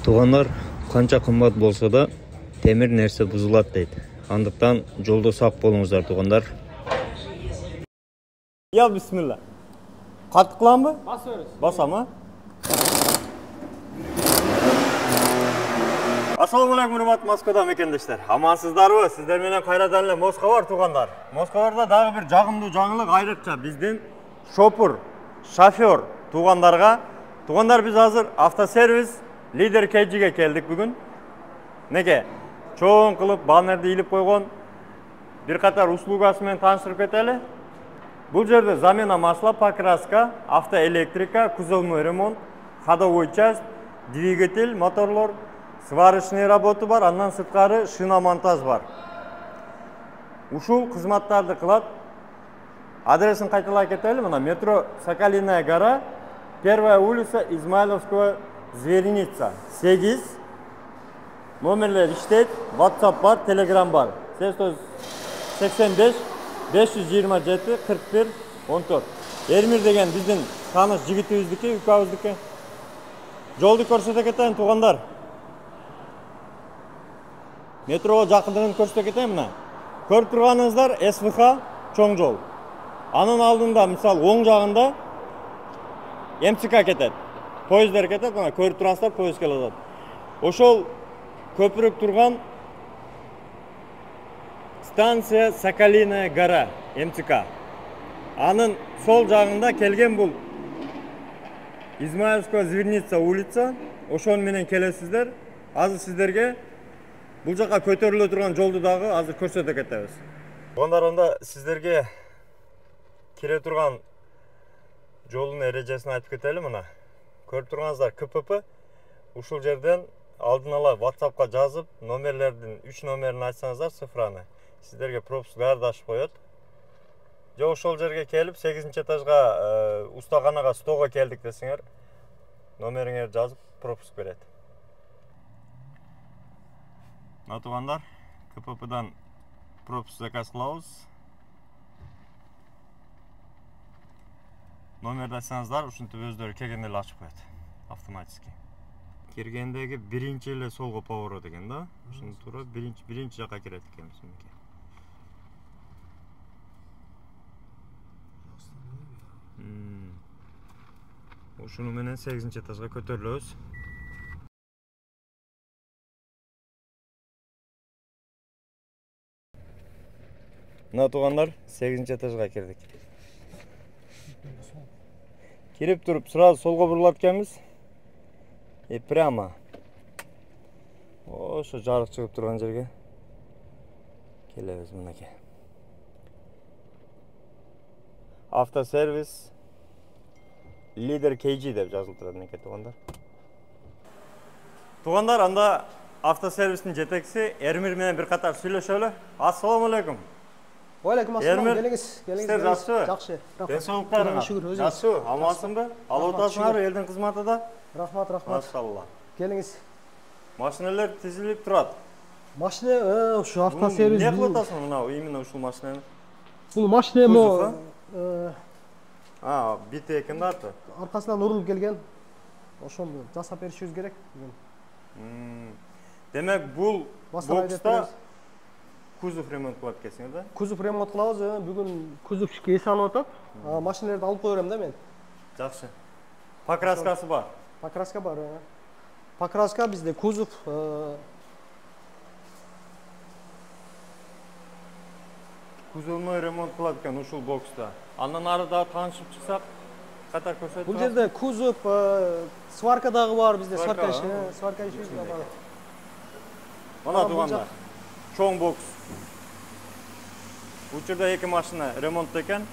Тугандар канча кымбат болсо да темир нерсе бузулат дейт. Андыктан жолдо сак болуңуздар тугандар. Ya bismillah. Qattiq qilammi? Basıyoruz. Basamı. Assalomu alaykum hurmatli Moskvada mekendeshlar. Amansızlarmı? Sizler menen kayradan эле Moskva бар тугандар. Moskvада дагы бир жагымдуу жаңылык айрыкча биздин шофер тугандарга. Тугандар биз азыр автосервис Лидер KG'ге келдик бүгүн. Неге? Чоң кылып баннерди илип койгон бир катар услугасы менен тааныштырып кетели. Бұл жерде замена масла, покраска, автоэлектрика, кузовной ремонт, ходовой часть, двигатель, моторлор, сварочный работы бар, андан сырткары шиномонтаж бар. Ушул кызматтарды кылат. Адресин кайталай кетели, мына метро Соколиная гора, 1-я улица Измайловского Звериница, 8. Номерлер иштейт, WhatsApp бар, Telegram бар. 85 527 41 14. Эрмир деген биздин таныш жигитибиздики, үкабыздики. Жолду көрсөтө кетейин тугандар. Метрого жакындыгын көрсөтө кетейин мына. Көрүп турганыңыздар СВХ чоң жол. Анын алдында мисалы оң жагында МЦК кетет. Поездар кетет, мына көрүп турасыздар, поезд келет. Ошол көпүрүк турган станция Соколиная гора, МЦК. Анын сол жагында келген бул Измайловского Зверница улица. Ошон менен келесиздер. Азыр сиздерге бул жака көтөрүлө турган жолду дагы азыр көрсөтө кетебиз. Ондар онда сиздерге кире турган жолдун эрежесин айтып кетели мына. Көрүп турганыңыздар КПП. Ушул жерден алдын ала WhatsApp'ка жазып, номерлердин 3 номерин айтсаңыздар цифраны. Сиздерге пропуск даярдашып коет. Же ошол жерге келип 8-этажга устаканага стого келдик десеңер, номериңерди жазып пропуск берет. Тугандар, КППдан пропуск заказ кылабыз. Номерди айтсаңыздар, ушинтип өздөрү келгенде эле ачып коет автоматически. Киргендеги биринчи эле солго поворот экен да. Ушуну туура биринчи жака кирет экенбиз мынакей. Ушуну менен 8-этажга көтөрүлөбүз. Мына тугандар 8-этажга кирдик. Кирип туруп сразу солго бурулат экенбиз. Прямо. Ошо жарык чыгып турган жерге келебиз мынакей. Автосервис Лидер KG деп жазылып турат мынакей тугандар. Тугандар, анда автосервистин жетекчиси Эрмир менен бир катар сүйлөшөлү. Ассаламу алейкум. Алейкум ассалам. Келиңиз. Жакшы. Жакшы. Денсаулыктарыңыз шүгүр, өзүңүз. жакшы, амансыңбы? Алып атасыңарбы элдин кызматында? Рахмат. Машалла. Келиңиз. Машиналар тизилип турат. Машина ушу автосервис. Не кылып атасың мына именно ушул машинаны? Бул машина мо бите экен да аты. Аркасынан урулуп келген. Ошону жасап беришибиз керек бүгүн. Демек бул бокста кузов ремонт кылат экенсиңер да? Кузов ремонт кылабыз, бүгүн кузовчик эс алып атат. Машиналарды алып кое берем да мен. Жакшы. Покраскасы бар. Покраска бар. Покраска бизде кузов кузовной ремонт кылат экен ушул бокста. Андан ары да таанышып чыксак, катар көрсөтүп. Бул жерде кузов, сварка дагы бар бизде, сварка иши бар. Мына тугандар. Чоң бокс. Бул жерде 2 машина ремонтто экен.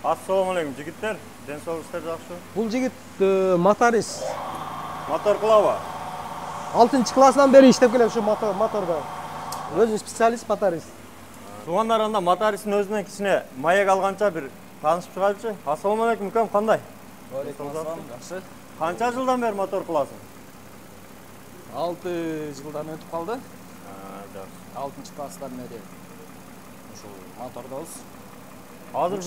Ассаламу алейкум жигиттер. Денсаулыктар жакшы. Бул жигит моторист. Мотор кылабы? 6-классынан бери иштеп келем ушу мотордо. Өзү специалист моторист. Тугандар, анда мотористтин өзүнөн кичине маек алганча бир таанышып чыгайлычы. Ассаламу алейкум укам, кандай? Алейкум ассалам, жакшы. Канча жылдан бери мотор кыласың? 6 жылдан өтүп калды. Жакшы. 6-класстан бери ушул мотордобуз. Азыр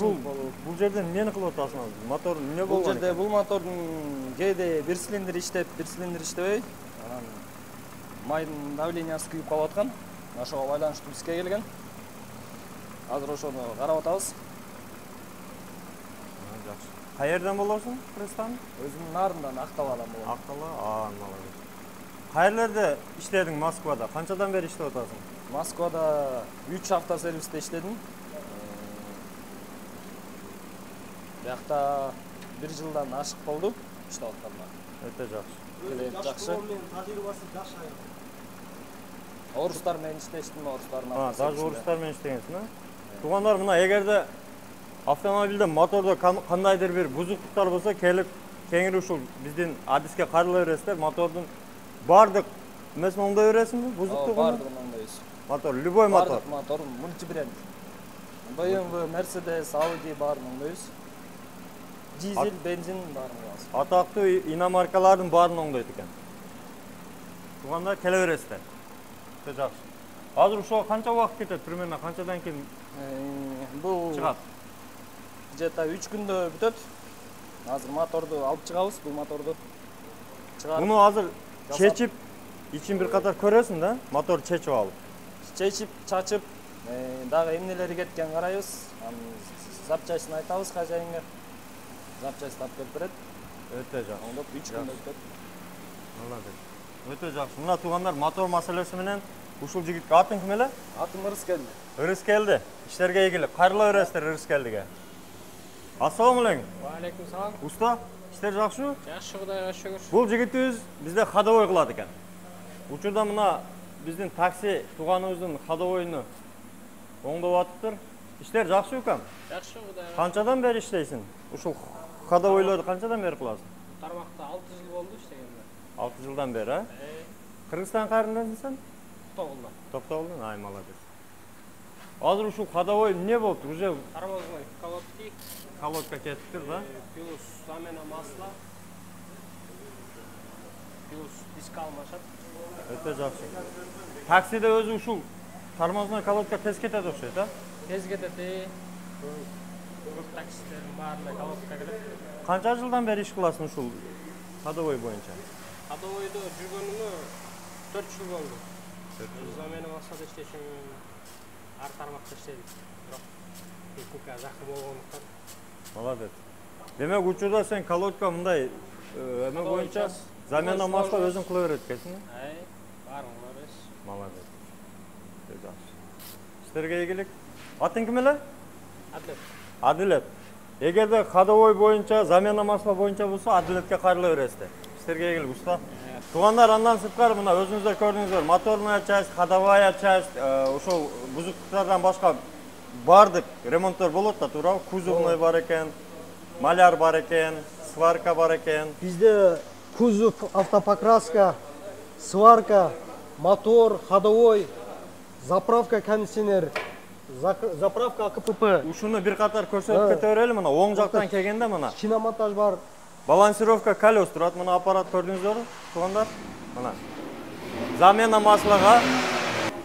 бул жерде эмнени кылып атасыңыз? Мотор эмне болгон? Бул жерде бул мотордун кээде бир цилиндр иштеп, бир цилиндр иштебей, Анан майдын давлениясы күйүп калып аткан. Ошого байланыштуу бизге келген. Азыр ошону карап атабыз. Жакшы. Каерден болосуң, Кыргызстан? Өзүмдүн нарындан Акталадан болом. Актала, молодец. Каерлерде иштедиң Москвада? Канчадан бери иштеп атасың? Москвада 3 автосервисте иштедим. Биякта 1 жылдан ашык болду иштеп атканыма. Өтө жакшы. Клиент жакшы. Орустар менен иштештим, орустардын Даже орустар менен иштегенсиң, а? Туугандар, мына эгерде автомобилде мотордо кандайдыр бир бузуктуктар болсо, келип кеңири ушул биздин адиске кайрыла бересиздер. Мотордун бардык эмесин оңдой бересиңби? Бузуктугун? Бардыгын оңдойбуз. Мотор, любой мотор. Бардык мотор мультибренд. BMW, Mercedes, Audi баарын оңдойбуз. Дизель, бензин баарын алабыз. Атактуу иномаркалардын баарын оңдойт экен. Туугандар, келе бересиздер. Өтө жакшы. Азыр ушуга канча убакыт кетет? Примерно канчадан кийин Бул чыгат? Где-то 3 күндө бүтөт. Азыр моторду алып чыгабыз, бул моторду. Чыгарып. Муну азыр чечип, ичин бир катар көрөсүң да, мотор чечип алып. Чечип, чачып, дагы эмнелери кеткен карайбыз. Запчастьын айтабыз хозяинге. Запчасть тап келип берет. Өтө жакшы. Оңдоп 3 күндө бүтөт. Молодец. Өтө жакшы. Мына туугандар, мотор маселеси менен ушул жигитке атың ким эле? Атым Ырыскелди. Ырыскелди. Иштерге ийгилик. Кайрыла бересиздер Ырыскелдиге. Ассаламу алейкум. Алейкум салам. Уста, иштер жакшыбы? Жакшы, Кудайга шүгүр. Бул жигитибиз бизде ходовой кылат экен. Учурда мына биздин такси тууганыбыздын ходовойуну оңдоп атыптыр. Иштер жакшы укам. Жакшы, Кудайга. Канчадан бери иштейсиң? Ушул ходовойлорду канчадан бери кыласың? Тармакта 6 жыл болду иштегенде. 6 жылдан бери, а? Кыргызстан кайрындасың сен? Тоголдо. Токтогулдун, ай молодец. Азыр ушул ходовой эмне болуптур? Уже Тормозной колодки, колодка кетиптир да? плюс замена масла, плюс диск алмашат. Өтө жакшы. Таксиде өзү ушул тормозной колодка тез кетет окшойт, а? Тез кетет. Көп таксистердин баарында колодка келет. Канча жылдан бери иш кыласың ушул ходовой боюнча? Ходовойдо жүргөнүмө 4 жыл болду. Замена маслада иштешим, ар тармакта иштедим. Бирок техника жакын болгондуктан. Молодец. Демек учурда сен колодка мындай эме боюнча замена масла өзүң кыла берет экенсиң? Баарын кыла бересиз. Молодец. Өтө жакшы. Иштерге ийгилик. Атың ким эле? Атлет. Адилет. Эгерде ходовой боюнча, замена масла боюнча болсо, Адилетке кайрыла бересиздер. Иштерге ийгилик уста. Туугандар, андан сырткары мына өзүңүздөр көрдүңүздөр, моторная часть, ходовая часть, ошол бузуктуктардан башка бардык ремонттор болот да, туурабы? Кузовной бар экен, маляр бар экен, сварка бар экен. Bizde kuzov, автопокраска, сварка, мотор, ходовой, заправка, кондиционер, заправка АКПП, Ушуну бир катар көрсөтүп кете берели мына, оң жактан келгенде мына. шиномонтаж бар. Балансировка колес турат, мына аппарат көрдүңүздөрбү, туугандар? Мына. Замена маслага.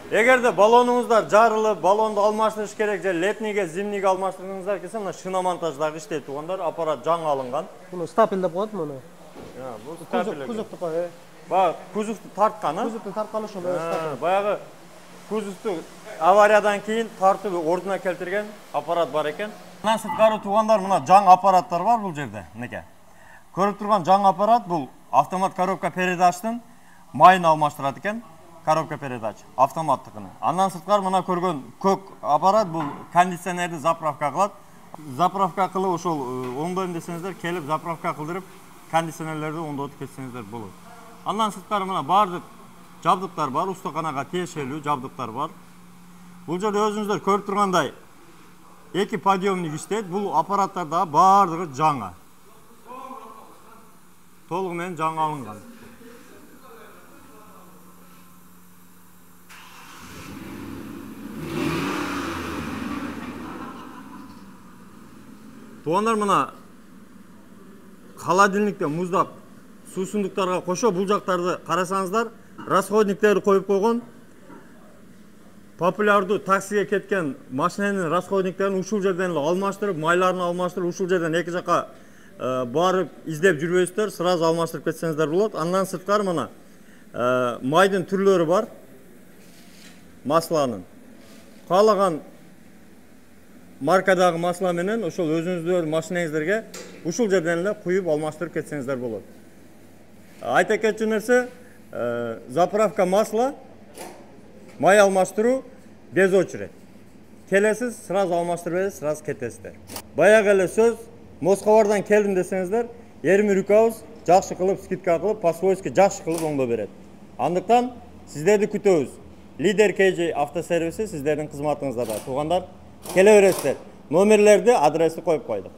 Эгерде баллонуңуздар жарылып, баллонду алмаштырыш керек же летнийге, зимнийге алмаштыргыңыздар келсе, мына шиномонтаждагы иштейт туугандар, аппарат жаңы алынган. Bunu stapel деп коет муну. Бул стапель. Kuzovdu koy. Баягы кузовду тарткан, а? Kuzovdu tartqаны ошол stapel. Баягы кузовду авариядан кийин тартып ордуна келтирген аппарат бар экен. Мына сырткары туугандар, мына жаңы аппараттар бар бул жерде, мынеке. Көрүп турган жаңы аппарат бул автомат коробка передаштын майын алмаштырат экен. Коробка передач, автоматтыкыны. Андан сырткары мына көргөн көк аппарат бул кондиционерди заправка кылат. Заправка кылып ошол оңдойм десеңиздер, келип заправка кылдырып, кондиционерлерди оңдотуп кетсеңиздер болот. Андан сырткары мына бардык жабдыктар бар, устаканага тиешелүү жабдыктар бар. Бул жерде өзүңүздөр көрүп тургандай эки подъемник иштейт. Бул аппараттар да бардыгы жаңы. Толугу менен жаңы алынган. Туугандар, мына холодильникте муздап суусундуктарга кошо бул жактарды карасаңыздар, расходниктерди коюп койгон. Популярдуу таксиге кеткен машинанын расходниктерин ушул жерден эле алмаштырып, майларын алмаштырып, ушул жерден эки жака барып издеп жүрбөйсүздөр, сразу алмаштырып кетсеңиздер болот. Андан сырткары мына майдын түрлөрү бар. Масланын. Каалаган маркадагы масла менен ошол өзүңүздүн машинаңыздерге ушул жерден эле куюп алмаштырып кетсеңиздер болот. Айта кетчү нерсе, заправка масла, май алмаштыруу без очередь. Келесиз, сразу алмаштырып бересиз, сразу кетесиздер. Баягы эле сөз, Москвадан келдим десеңиздер, 20 рукабыз жакшы кылып, скидка кылып, по-свойски жакшы кылып оңдоп берет. Андыктан сиздерди күтөбүз. Лидер KJ автосервиси сиздердин кызматыңызда. Туугандар, келе бересиздер. Номерлерди, адрести коюп койдук.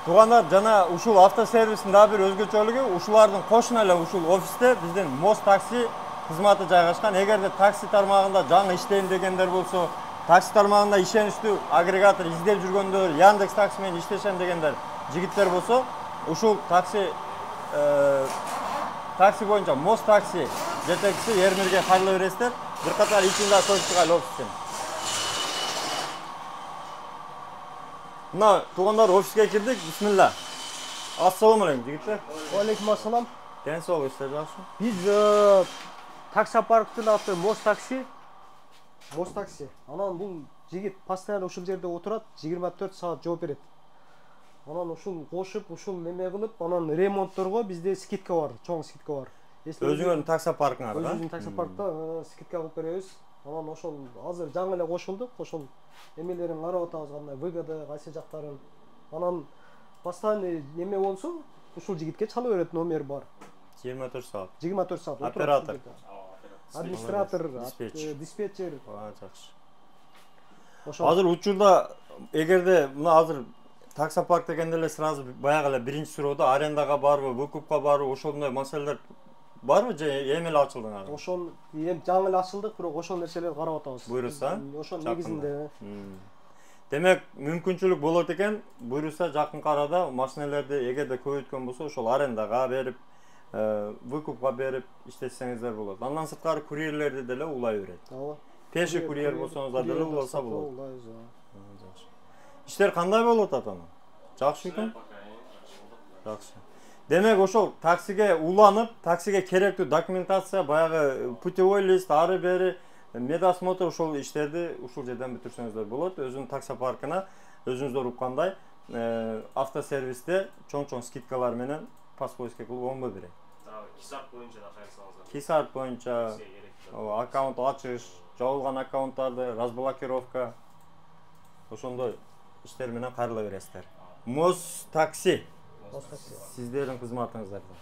Туугандар, жана ушул автосервистин дагы бир өзгөчөлүгү, ушулардын кошуна эле ушул офисте биздин Мост такси кызматы жайгашкан. Эгерде такси тармагында жаңы иштейм дегендер болсо, такси тармагында ишеничтүү агрегатор издеп жүргөндөр, Яндекс такси менен иштешем дегендер жигиттер болсо, ушул такси боюнча Мост такси жетекчиси Ермирге кайрыла бересиздер. Бир катар ичинде көрсөтүп офистен. Мына туугандар, офиске кирдик. Бисмилла. Ассаламу алейкум жигиттер. Алейкум ассалам. Ден соолук, иштер жакшы. Биз таксопарктын аты Мост такси. Анан бул жигит постоянно ушул жерде отурат, 24 саат жооп берет. Анан ушул кошуп, ушул неме кылып, анан ремонтторго бизде скидка бар, чоң скидка бар. Өзүңөрдүн таксопаркыңар, өзүбүздүн таксопаркта скидка кылып беребиз. Анан ошол азыр жаңы эле кошулдук, ошол эмелерин карап атабыз, кандай выгода, кайсы жактарын. Анан постоянно неме болсо, ушул жигитке чала берет, номер бар. 24 саат. 24 саат. Оператор. Администратор, диспетчер. Жакшы. Азыр учурда эгерде мына азыр таксопарк дегенде эле сразу баягы эле биринчи суроодо арендага барбы, выкупка барбы, ошондой маселелер барбы же эми эле ачылдыңар? Ошол эми жаңы эле ачылдык, бирок ошол нерселерди карап атабыз. Буйруса? Ошол негизинде. Демек, мүмкүнчүлүк болот экен, буйруса жакынкы арада машиналерди эгерде көбөйткөн болсо, ошол арендага берип, выкупка берип иштетсеңиздер болот. Андан сырткары курьерлерди деле улай берет. Ооба. Пеши курьер болсоңуздар деле уласа болот. Иштер кандай болуп атат аны? Жакшы экен? Жакшы. Демек ошол таксиге уланып, таксиге керектүү документация, баягы путевой лист, ары бери, медосмотр ошол иштерди ушул жерден бүтүрсөңүздөр болот. Өзүнүн таксопаркына өзүңүздөр уккандай автосервисте чоң-чоң скидкалар менен по-свойски кылып оңдоп берет. Кисарт боюнча да кайрсаңыздар. Кисарт боюнча аккаунт ачыш, жабылган аккаунттарды разблокировка ошондой иштер менен кайрыла бересиздер. Мост такси. Сиздердин кызматыңыздарда.